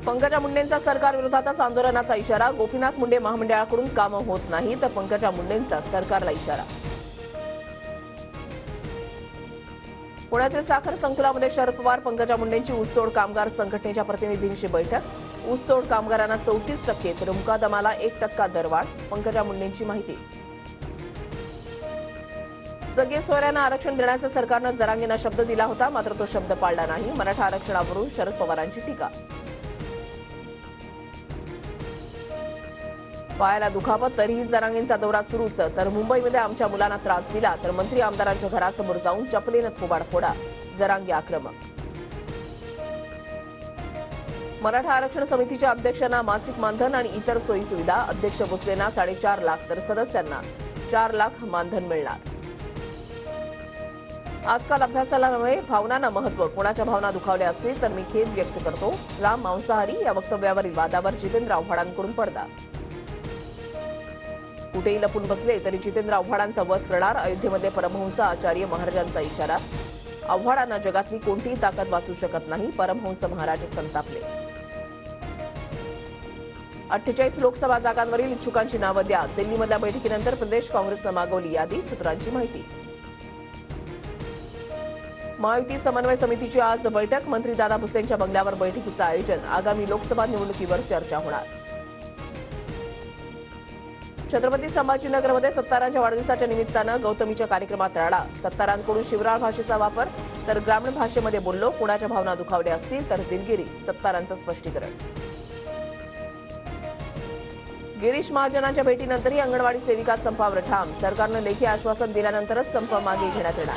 पंकजा मुंडेंचा सरकार विरोधातच आंदोलनाचा इशारा. गोपीनाथ मुंडे महामंडळाकडून कामं होत नाही तर पंकजा मुंडेंचा सरकारला इशारा. पुण्यातील साखर संकुलामध्ये शरद पवार पंकजा मुंडेंची ऊसतोड कामगार संघटनेच्या प्रतिनिधींची बैठक. ऊसतोड कामगारांना 34% तर मुकादमाला 1% दरवाढ. पंकजा मुंडेंची माहिती. सगळे सोयऱ्यांना आरक्षण देण्याचा सरकारनं जरांगेंना शब्द दिला होता, मात्र तो शब्द पाळला नाही. मराठा आरक्षणावरून शरद पवारांची टीका. पायाला दुखापत तरीही जरांगेंचा दौरा सुरूच. तर मुंबईमध्ये आमच्या मुलांना त्रास दिला तर मंत्री आमदारांच्या घरासमोर जाऊन चपलेनं थोबाड फोडा. जरांगे आक्रमक. मराठा आरक्षण समितीच्या अध्यक्षांना मासिक मानधन आणि इतर सोयी सुविधा. अध्यक्ष भोसलेंना 4.5 लाख तर सदस्यांना 4 लाख मानधन मिळणार. आजकाल अभ्यासाला नव्हे भावनांना महत्व. कोणाच्या भावना दुखावल्या असतील तर मी खेद व्यक्त करतो. राम मांसाहारी या वक्तव्यावरील वादावर जितेंद्र आव्हाडांकडून पडदा. कुठेही लपून बसले तरी जितेंद्र आव्हाडांचा वध करणार. अयोध्येमध्ये परमहंस आचार्य महाराजांचा इशारा. आव्हाडांना जगातली कोणतीही ताकद वाचू शकत नाही. परमहंस महाराज संतापले. 48 लोकसभा जागांवरील इच्छुकांची नावं द्या. दिल्लीमधल्या बैठकीनंतर प्रदेश काँग्रेसनं मागवली यादी. सूत्रांची माहिती. महायुती समन्वय समितीची आज बैठक. मंत्री दादा भुसेंच्या बंगल्यावर बैठकीचं आयोजन. आगामी लोकसभा निवडणुकीवर चर्चा होणार. छत्रपती संभाजीनगरमध्ये सत्तारांच्या वाढदिवसाच्या निमित्तानं गौतमीच्या कार्यक्रमात राडा. सत्तारांकडून शिवराळ भाषेचा वापर तर ग्रामीण भाषेमध्ये बोललो. कोणाच्या भावना दुखावल्या असतील तर दिलगिरी. सत्तारांचं स्पष्टीकरण. गिरीश महाजनांच्या भेटीनंतरही अंगणवाडी सेविका संपावर ठाम. सरकारनं लेखी आश्वासन दिल्यानंतरच संप मागे घेण्यात येणार.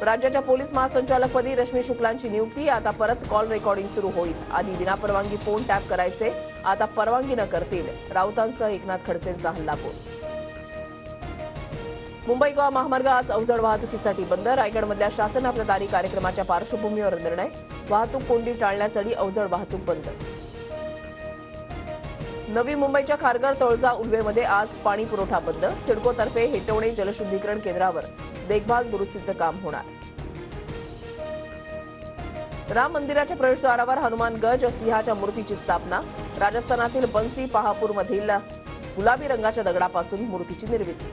राज्याच्या पोलीस महासंचालकपदी रश्मी शुक्लांची नियुक्ती. आता परत कॉल रेकॉर्डिंग सुरू होईल. आधी विनापरवानगी फोन टॅप करायचे, आता परवानगी न करतील. राऊतांसह एकनाथ खडसेंचा हल्लाबोल. मुंबई गोवा महामार्ग आज अवजड वाहतुकीसाठी बंद. रायगडमधल्या शासन आपल्या दारी कार्यक्रमाच्या पार्श्वभूमीवर निर्णय. वाहतूक कोंडी टाळण्यासाठी अवजड वाहतूक बंद. नवी मुंबईच्या खारघर तळोजा उल्वेमध्ये आज पाणी पुरवठा बंद. सिडकोतर्फे हेटवणे जलशुद्धीकरण केंद्रावर देखभाल दुरुस्तीचं काम होणार. राम मंदिराच्या प्रवेशद्वारावर हनुमान गज सिंहाच्या मूर्तीची स्थापना. राजस्थानातील बन्सी पहापूरमधील गुलाबी रंगाच्या दगडापासून मूर्तीची निर्मिती.